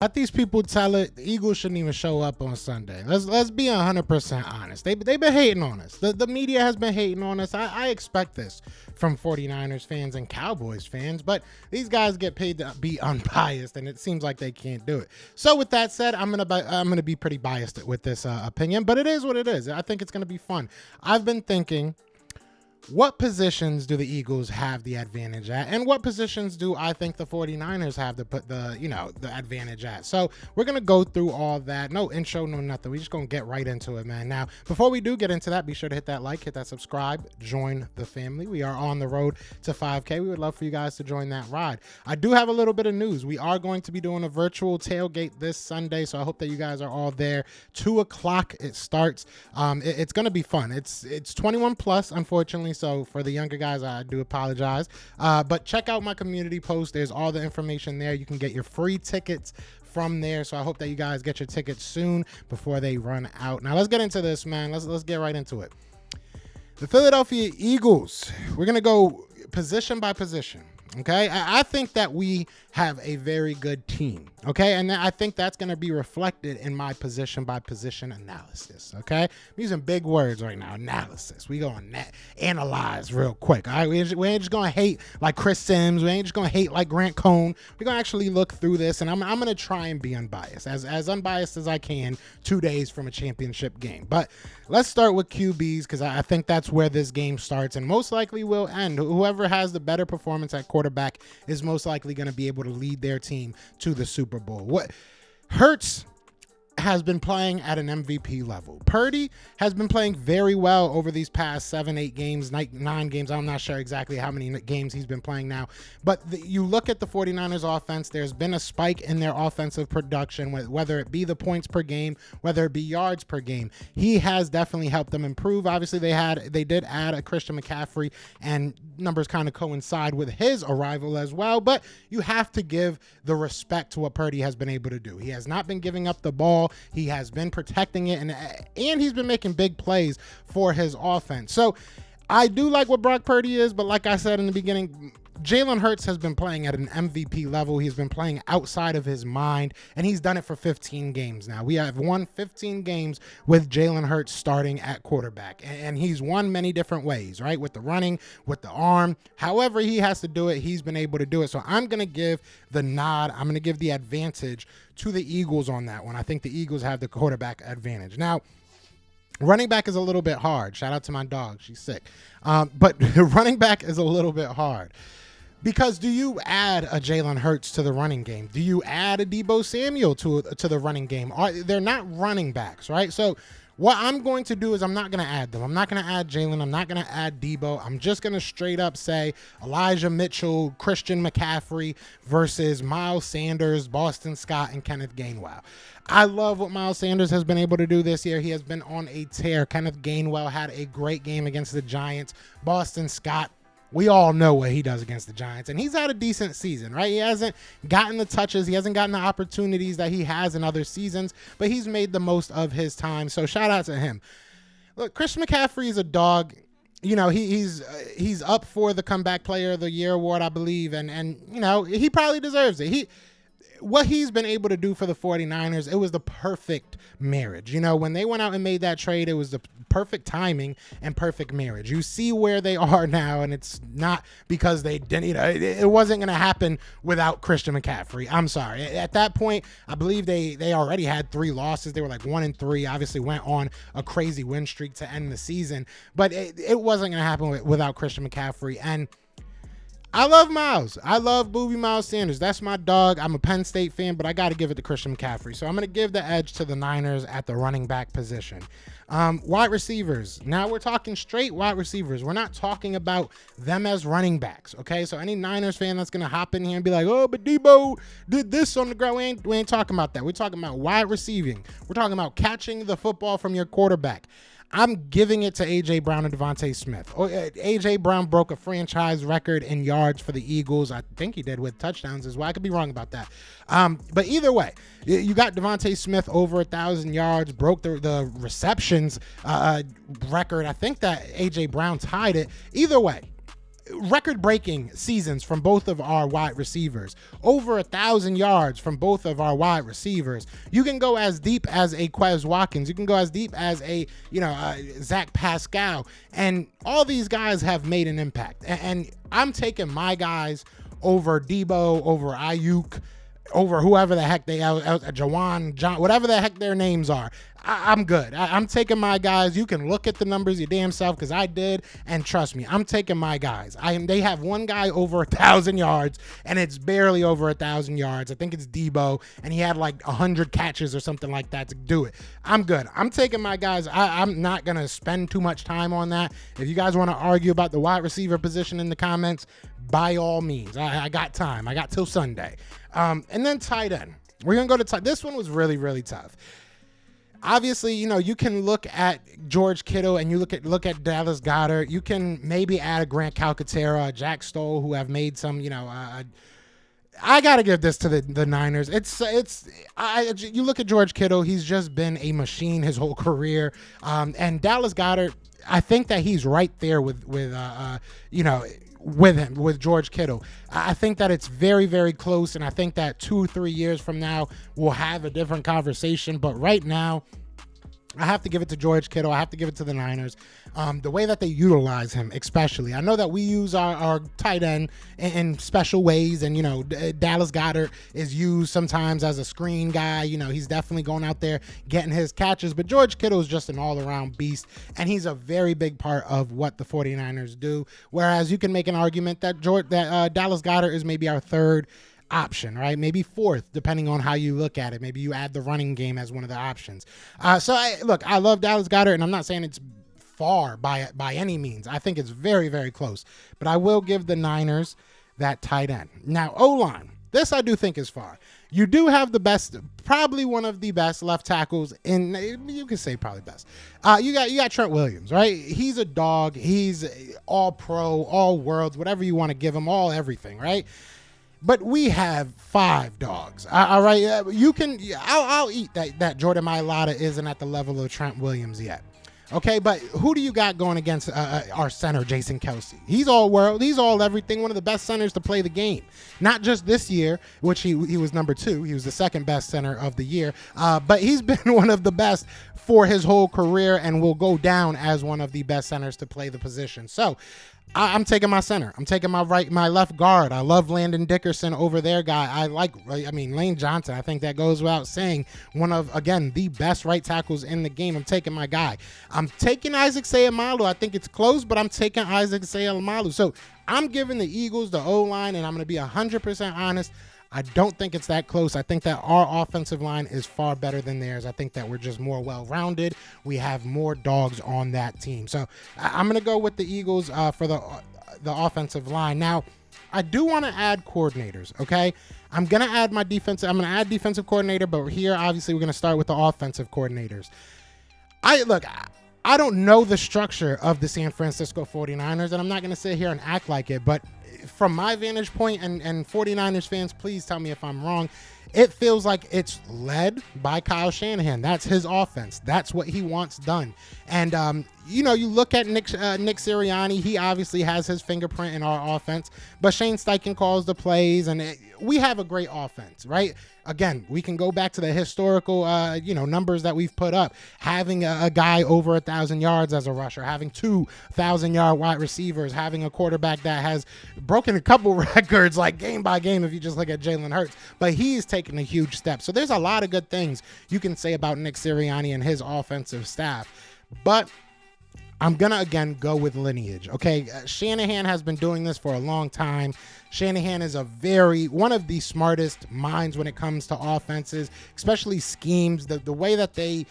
Let these people tell it. The Eagles shouldn't even show up on Sunday. Let's be 100% honest. They've been hating on us. The media has been hating on us. I expect this from 49ers fans and Cowboys fans, but these guys get paid to be unbiased, and it seems like they can't do it. So with that said, I'm gonna be pretty biased with this opinion, but it is what it is. I think it's gonna be fun. I've been thinking, what positions do the Eagles have the advantage at, and what positions do I think the 49ers have to put the advantage at? So we're going to go through all that. No intro, no nothing. We're just going to get right into it, man. Now, before we do get into that, be sure to hit that like, hit that subscribe, join the family. We are on the road to 5K. We would love for you guys to join that ride. I do have a little bit of news. We are going to be doing a virtual tailgate this Sunday, so I hope that you guys are all there. 2 o'clock it starts. It's going to be fun. It's 21 plus, unfortunately. So for the younger guys, I do apologize. But check out my community post. There's all the information there. You can get your free tickets from there. So I hope that you guys get your tickets soon before they run out. Now let's get into this, man. Let's get right into it. The Philadelphia Eagles. We're gonna go position by position. Okay, I think that we have a very good team. Okay, and I think that's going to be reflected in my position by position analysis. Okay, I'm using big words right now. Analysis. We going to analyze real quick. All right, we ain't just going to hate like Chris Sims. We ain't just going to hate like Grant Cohn. We're going to actually look through this, and I'm going to try and be unbiased, as unbiased as I can. 2 days from a championship game, but let's start with QBs because I think that's where this game starts and most likely will end. Whoever has the better performance at quarterback is most likely going to be able to lead their team to the Super Bowl. What Hurts has been playing at an MVP level. Purdy has been playing very well over these past 7-8 games, 9 games. I'm not sure exactly how many games he's been playing now, but you look at the 49ers offense, there's been a spike in their offensive production, whether it be the points per game, whether it be yards per game. He has definitely helped them improve. Obviously they did add a Christian McCaffrey, and numbers kind of coincide with his arrival as well, but you have to give the respect to what Purdy has been able to do. He has not been giving up the ball. He has been protecting it, and he's been making big plays for his offense. So I do like what Brock Purdy is, but like I said in the beginning, Jalen Hurts has been playing at an MVP level. He's been playing outside of his mind, and he's done it for 15 games now. We have won 15 games with Jalen Hurts starting at quarterback, and he's won many different ways, right? With the running, with the arm. However he has to do it, he's been able to do it. So I'm going to give the nod. I'm going to give the advantage to the Eagles on that one. I think the Eagles have the quarterback advantage. Now, running back is a little bit hard. Shout out to my dog. She's sick. But running back is a little bit hard. Because do you add a Jalen Hurts to the running game? Do you add a Deebo Samuel to the running game? They're not running backs, right? So what I'm going to do is I'm not going to add them. I'm not going to add Jalen. I'm not going to add Deebo. I'm just going to straight up say Elijah Mitchell, Christian McCaffrey versus Miles Sanders, Boston Scott, and Kenneth Gainwell. I love what Miles Sanders has been able to do this year. He has been on a tear. Kenneth Gainwell had a great game against the Giants. Boston Scott, we all know what he does against the Giants, and he's had a decent season, right? He hasn't gotten the touches. He hasn't gotten the opportunities that he has in other seasons, but he's made the most of his time, so shout out to him. Look, Christian McCaffrey is a dog. You know, he's up for the Comeback Player of the Year award, I believe, and you know, he probably deserves it. What he's been able to do for the 49ers, it was the perfect marriage. You know, when they went out and made that trade, it was the perfect timing and perfect marriage. You see where they are now, and it's not because they didn't, it wasn't going to happen without Christian McCaffrey. I'm sorry. At that point, I believe they already had 3 losses. They were like 1-3, obviously went on a crazy win streak to end the season, but it wasn't going to happen without Christian McCaffrey. And I love Miles. I love Booby Miles Sanders. That's my dog. I'm a Penn State fan, but I got to give it to Christian McCaffrey. So I'm going to give the edge to the Niners at the running back position. Wide receivers. Now we're talking straight wide receivers. We're not talking about them as running backs, okay? So any Niners fan that's going to hop in here and be like, oh, but Deebo did this on the ground. We ain't talking about that. We're talking about wide receiving. We're talking about catching the football from your quarterback. I'm giving it to A.J. Brown and Devontae Smith. A.J. Brown broke a franchise record in yards for the Eagles. I think he did with touchdowns as well. I could be wrong about that. But either way, you got Devontae Smith over 1,000 yards, broke the receptions record. I think that A.J. Brown tied it. Either way, record-breaking seasons from both of our wide receivers, over 1,000 yards from both of our wide receivers. You can go as deep as a Quez Watkins. You can go as deep as a Zach Pascal, and all these guys have made an impact. And I'm taking my guys over Debo, over Ayuk, over whoever the heck they are, Jawan, John, whatever the heck their names are. I'm good. I'm taking my guys. You can look at the numbers your damn self, because I did, and trust me, I'm taking my guys. They have one guy over 1,000 yards, and it's barely over 1,000 yards. I think it's Debo, and he had like 100 catches or something like that to do it. I'm good. I'm taking my guys. I'm not going to spend too much time on that. If you guys want to argue about the wide receiver position in the comments, by all means. I got time. I got till Sunday. And then tight end. We're going to go to tight. This one was really, really tough. Obviously, you can look at George Kittle and you look at Dallas Goedert. You can maybe add a Grant Calcaterra, a Jack Stoll, who have made some, I got to give this to the Niners. You look at George Kittle, he's just been a machine his whole career. And Dallas Goedert, I think that he's right there with George Kittle. I think that it's very, very close, and I think that 2-3 years from now we'll have a different conversation. But right now, I have to give it to George Kittle. I have to give it to the Niners. The way that they utilize him, especially. I know that we use our tight end in special ways, and Dallas Goedert is used sometimes as a screen guy. He's definitely going out there getting his catches, but George Kittle is just an all-around beast, and he's a very big part of what the 49ers do. Whereas you can make an argument that Dallas Goedert is maybe our third option, right? Maybe fourth, depending on how you look at it. Maybe you add the running game as one of the options. I love Dallas Goedert, and I'm not saying it's far by any means. I think it's very, very close. But I will give the Niners that tight end. Now, O-line. This I do think is far. You do have the best, probably one of the best left tackles in, you can say probably best. You got Trent Williams, right? He's a dog. He's all pro, all worlds, whatever you want to give him, all everything, right? But we have 5 dogs. All right, I'll eat that Jordan Mailata isn't at the level of Trent Williams yet. Okay, but who do you got going against our center, Jason Kelsey? He's all world. He's all everything. One of the best centers to play the game. Not just this year, which he was number 2. He was the second best center of the year. But he's been one of the best for his whole career and will go down as one of the best centers to play the position. So I'm taking my center. I'm taking my left guard. I love Landon Dickerson over there, guy. Lane Johnson. I think that goes without saying. One of, again, the best right tackles in the game. I'm taking my guy. I'm taking Isaac Seumalo. I think it's close, but I'm taking Isaac Seumalo. So I'm giving the Eagles the O-line, and I'm going to be 100% honest. I don't think it's that close. I think that our offensive line is far better than theirs. I think that we're just more well-rounded. We have more dogs on that team. So I'm going to go with the Eagles for the offensive line. Now, I do want to add coordinators, okay? I'm going to add defensive coordinator, but here, obviously, we're going to start with the offensive coordinators. I don't know the structure of the San Francisco 49ers, and I'm not going to sit here and act like it, but from my vantage point, and 49ers fans, please tell me if I'm wrong, it feels like it's led by Kyle Shanahan. That's his offense. That's what he wants done. And, you look at Nick Sirianni. He obviously has his fingerprint in our offense, but Shane Steichen calls the plays, and we have a great offense, right? Again, we can go back to the historical, numbers that we've put up. Having a guy over 1,000 yards as a rusher, having 2,000-yard wide receivers, having a quarterback that has broken a couple records, like game by game, if you just look at Jalen Hurts. But he's taken a huge step. So there's a lot of good things you can say about Nick Sirianni and his offensive staff. But I'm going to, again, go with lineage, okay? Shanahan has been doing this for a long time. Shanahan is one of the smartest minds when it comes to offenses, especially schemes. The way that they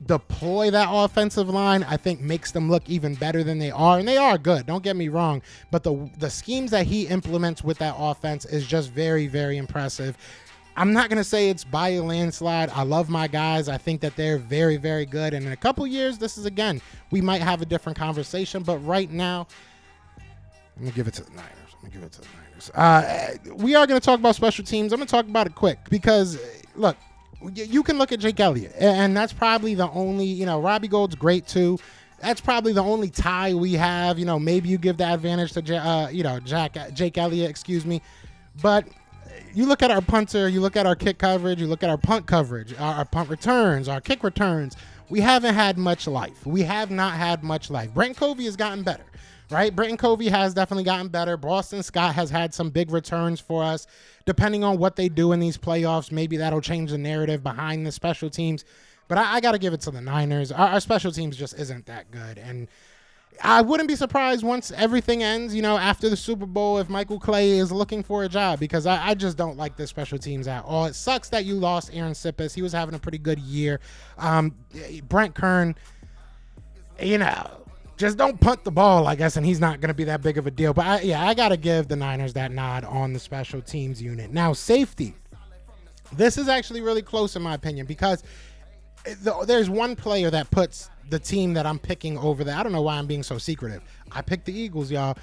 deploy that offensive line, I think, makes them look even better than they are. And they are good, don't get me wrong. But the schemes that he implements with that offense is just very, very impressive. I'm not going to say it's by a landslide. I love my guys. I think that they're very, very good. And in a couple years, we might have a different conversation. But right now, I'm going to give it to the Niners. We are going to talk about special teams. I'm going to talk about it quick because, look, you can look at Jake Elliott. And that's probably the only, Robbie Gould's great too. That's probably the only tie we have. Maybe you give the advantage to Jake Elliott, excuse me. But you look at our punter, you look at our kick coverage, you look at our punt coverage, our punt returns, our kick returns. We haven't had much life. We have not had much life. Brent Covey has gotten better, right? Brenton Covey has definitely gotten better. Boston Scott has had some big returns for us. Depending on what they do in these playoffs, maybe that'll change the narrative behind the special teams. But I got to give it to the Niners. Our special teams just isn't that good. And I wouldn't be surprised once everything ends, after the Super Bowl, if Michael Clay is looking for a job, because I just don't like the special teams at all. It sucks that you lost Aaron Sippis. He was having a pretty good year. Brent Kern, just don't punt the ball, I guess, and he's not going to be that big of a deal. But I got to give the Niners that nod on the special teams unit. Now, safety. This is actually really close in my opinion, because there's one player that puts the team that I'm picking over there. I don't know why I'm being so secretive. I picked the Eagles, y'all.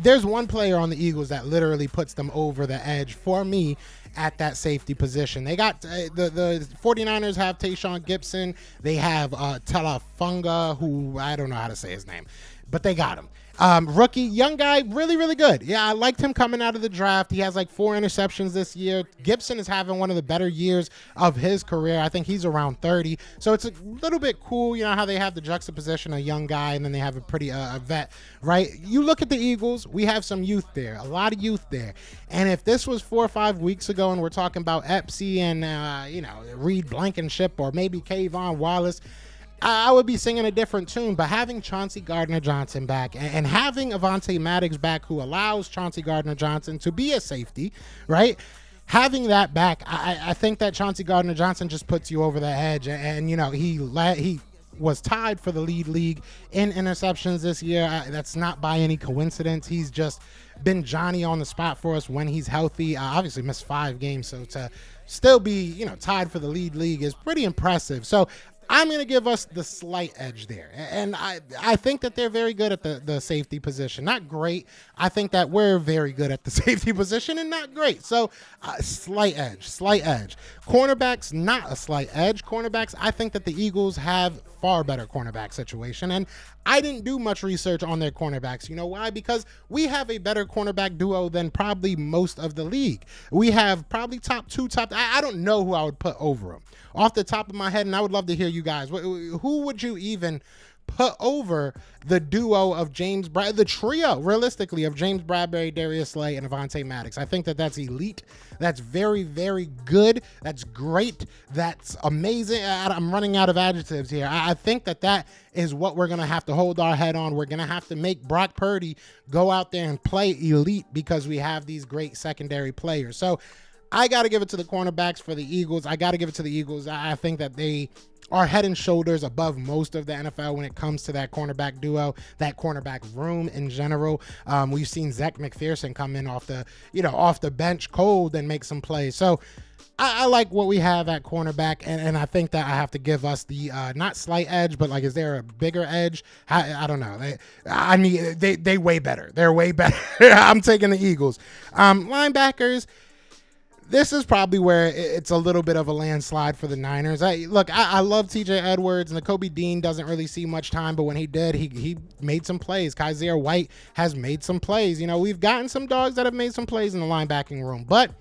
There's one player on the Eagles that literally puts them over the edge for me at that safety position. They got the 49ers have Tayshaun Gibson. They have Talafunga, who I don't know how to say his name, but they got him. Rookie, young guy, really, really good. Yeah, I liked him coming out of the draft. He has like 4 interceptions this year. Gibson is having one of the better years of his career. I think he's around 30. So it's a little bit cool, how they have the juxtaposition, a young guy, and then they have a pretty a vet, right? You look at the Eagles, we have some youth there, a lot of youth there. And if this was 4 or 5 weeks ago and we're talking about Epsy and, Reed Blankenship or maybe Kayvon Wallace, I would be singing a different tune. But having Chauncey Gardner-Johnson back and having Avonte Maddox back, who allows Chauncey Gardner-Johnson to be a safety, right? Having that back, I think that Chauncey Gardner-Johnson just puts you over the edge. And he was tied for the league in interceptions this year. That's not by any coincidence. He's just been Johnny on the spot for us when he's healthy. Obviously missed 5 games, so to still be tied for the league is pretty impressive. So I'm going to give us the slight edge there. And I think that they're very good at the safety position. Not great. I think that we're very good at the safety position and not great. So slight edge. Cornerbacks, not a slight edge. Cornerbacks, I think that the Eagles have far better cornerback situation. And I didn't do much research on their cornerbacks. You know why? Because we have a better cornerback duo than probably most of the league. We have probably top 2. I don't know who I would put over them off the top of my head, and I would love to hear you guys. Who would you even put over the duo of the trio, realistically, of James Bradberry, Darius Slay, and Avonte Maddox? I think that that's elite. That's very, very good. That's great. That's amazing. I'm running out of adjectives here. I think that is what we're going to have to hold our head on. We're going to have to make Brock Purdy go out there and play elite because we have these great secondary players. So I got to give it to the cornerbacks for the Eagles. I think that they are head and shoulders above most of the NFL when it comes to that cornerback duo, that cornerback room in general. We've seen Zach McPherson come in off the bench cold and make some plays. So I like what we have at cornerback, and I think that I have to give us the not slight edge, but is there a bigger edge? I don't know. They way better. They're way better. I'm taking the Eagles. Linebackers. This is probably where it's a little bit of a landslide for the Niners. I love TJ Edwards, and Nakobe Dean doesn't really see much time, but when he did, he made some plays. Kaiser White has made some plays. We've gotten some dogs that have made some plays in the linebacking room, but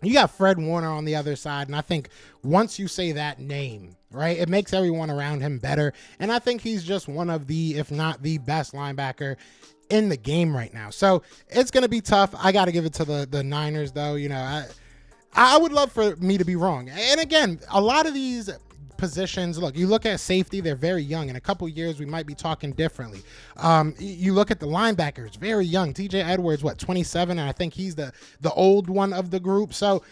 you got Fred Warner on the other side, and I think once you say that name, right, it makes everyone around him better, and I think he's just one of the, if not the best linebacker in the game right now. So it's going to be tough. I got to give it to the Niners, though. I would love for me to be wrong. And again, a lot of these positions, you look at safety, they're very young. In a couple years, we might be talking differently. You look at the linebackers, very young. TJ Edwards, 27? And I think he's the old one of the group. So,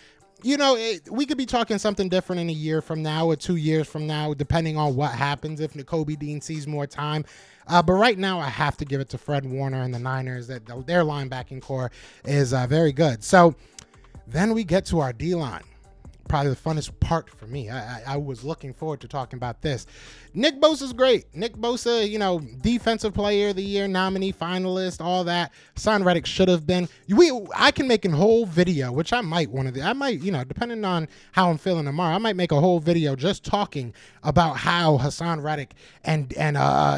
we could be talking something different in a year from now or 2 years from now, depending on what happens if Nakobe Dean sees more time. But right now, I have to give it to Fred Warner and the Niners. That their linebacking core is very good. So then we get to our D-line. probably the funnest part for me. I was looking forward to talking about this. Nick Bosa's great. Nick Bosa, you know, defensive player of the year nominee, finalist, all that. Haason Reddick should have been. I can make a whole video, which I might, you know, depending on how I'm feeling tomorrow, I might make a whole video just talking about how Haason Reddick and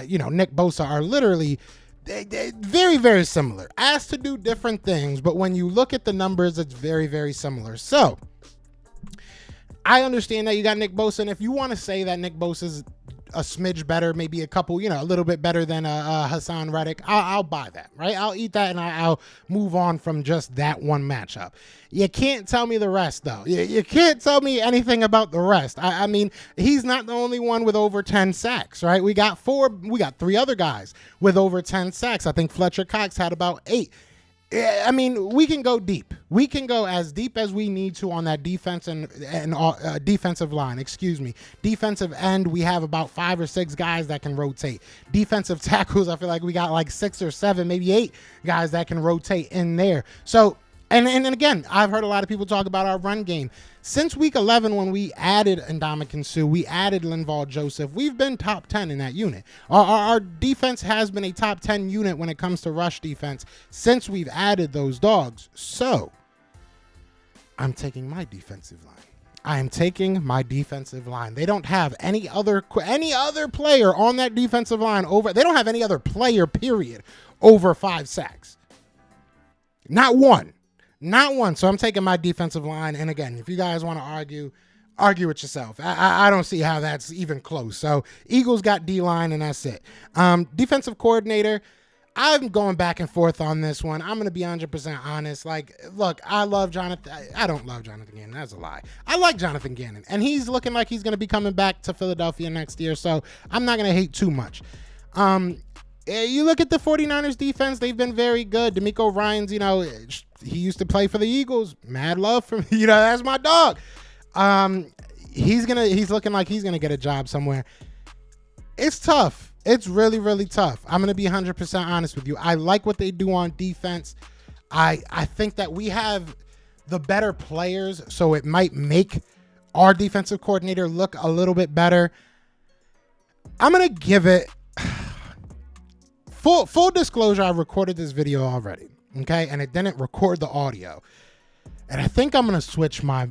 you know, Nick Bosa are literally very, very similar. Asked to do different things, but when you look at the numbers, it's very, very similar. So I understand that you got Nick Bosa, and if you want to say that Nick Bosa's a smidge better, maybe a couple, you know, a little bit better than Haason Reddick, I'll buy that, right? I'll eat that, and I'll move on from just that one matchup. You can't tell me the rest, though. You can't tell me anything about the rest. I mean, he's not the only one with over 10 sacks, right? We got 3 other guys with over 10 sacks. I think Fletcher Cox had about 8. I mean, we can go deep. We can go as deep as we need to on that defense and defensive line. Defensive end, we have about 5 or 6 guys that can rotate. Defensive tackles, I feel like we got like 6 or 7, maybe 8 guys that can rotate in there. So, and again, I've heard a lot of people talk about our run game. Since week 11, when we added Ndamukong Suh, we added Linval Joseph, we've been top 10 in that unit. Our defense has been a top 10 unit when it comes to rush defense since we've added those dogs. So I'm taking my defensive line. I am taking my defensive line. They don't have any other player on that defensive line they don't have any other player, period, over 5 sacks. Not one. So I'm taking my defensive line. And again, if you guys want to argue with yourself. I don't see how that's even close. So Eagles got D-line, and that's it. Defensive coordinator, I'm going back and forth on this one. I'm going to be 100% honest. Like, look, I love Jonathan. I don't love Jonathan Gannon. That's a lie. I like Jonathan Gannon, and he's looking like he's going to be coming back to Philadelphia next year. So I'm not going to hate too much. You look at the 49ers defense, they've been very good. DeMeco Ryans, you know, he used to play for the Eagles. Mad love for me. You know, that's my dog. He's looking like he's gonna get a job somewhere. It's tough. It's really, really tough. I'm gonna be 100% honest with you. I like what they do on defense. I think that we have the better players, so it might make our defensive coordinator look a little bit better. I'm gonna give it full disclosure. I recorded this video already. Okay, and it didn't record the audio. And I think I'm going to switch my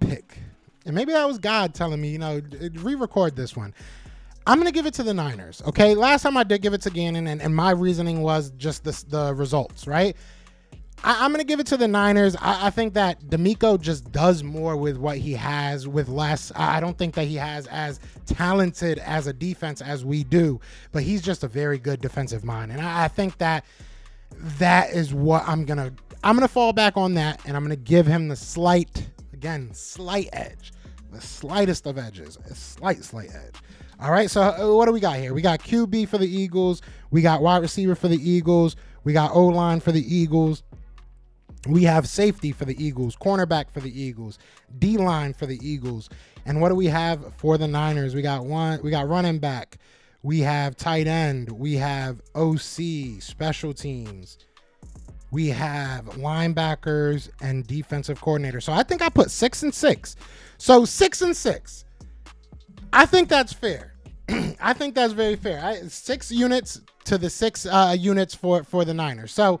pick. And maybe that was God telling me, you know, re-record this one. I'm going to give it to the Niners, okay? Last time I did give it to Gannon, and my reasoning was just the results, right? I'm going to give it to the Niners. I think that DeMeco just does more with what he has with less. I don't think that he has as talented as a defense as we do, but he's just a very good defensive mind. And I think that is what I'm gonna fall back on that, and I'm gonna give him the slight edge, the slightest of edges, a slight edge. All right, so what do we got here? We got QB for the Eagles, we got wide receiver for the Eagles, we got O-line for the Eagles, we have safety for the Eagles, cornerback for the Eagles, D-line for the Eagles, and what do we have for the Niners? We got running back. We have tight end. We have OC, special teams. We have linebackers and defensive coordinator. So I think I put 6 and 6. So 6 and 6. I think that's fair. I think that's very fair. 6 units to the 6 units for the Niners. So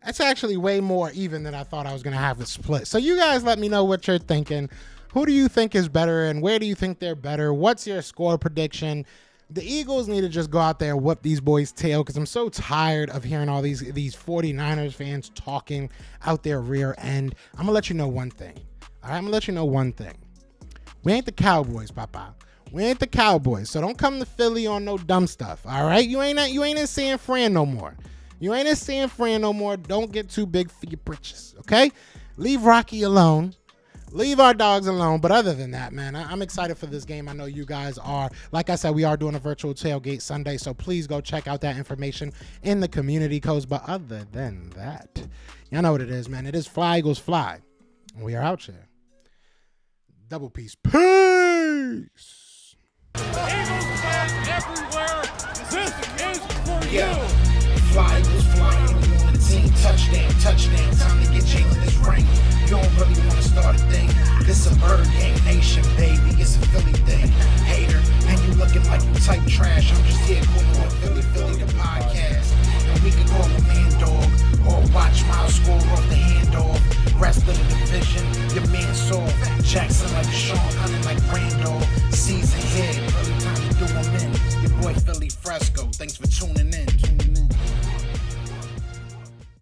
that's actually way more even than I thought I was going to have it split. So you guys let me know what you're thinking. Who do you think is better, and where do you think they're better? What's your score prediction? The Eagles need to just go out there and whoop these boys' tail, because I'm so tired of hearing all these 49ers fans talking out their rear end. I'm going to let you know one thing. All right, I'm going to let you know one thing. We ain't the Cowboys, Papa. We ain't the Cowboys, so don't come to Philly on no dumb stuff, all right? You ain't in San Fran no more. Don't get too big for your britches, okay? Leave Rocky alone. Leave our dogs alone. But other than that, man, I'm excited for this game. I know you guys are. Like I said, we are doing a virtual tailgate Sunday, so please go check out that information in the community codes. But other than that, y'all know what it is, man. It is Fly Eagles Fly. And we are out here. Double peace. Peace. Eagles fans everywhere. This is for you. Fly Eagles Fly. On the team. Touchdown. Time to get Jalen this ring. You don't really want to start a thing. This It's a Bird Gang Nation, baby. It's a Philly thing. Hater, and you looking like you type trash. I'm just here calling the Philly the podcast. And we can call a man dog or watch Miles score off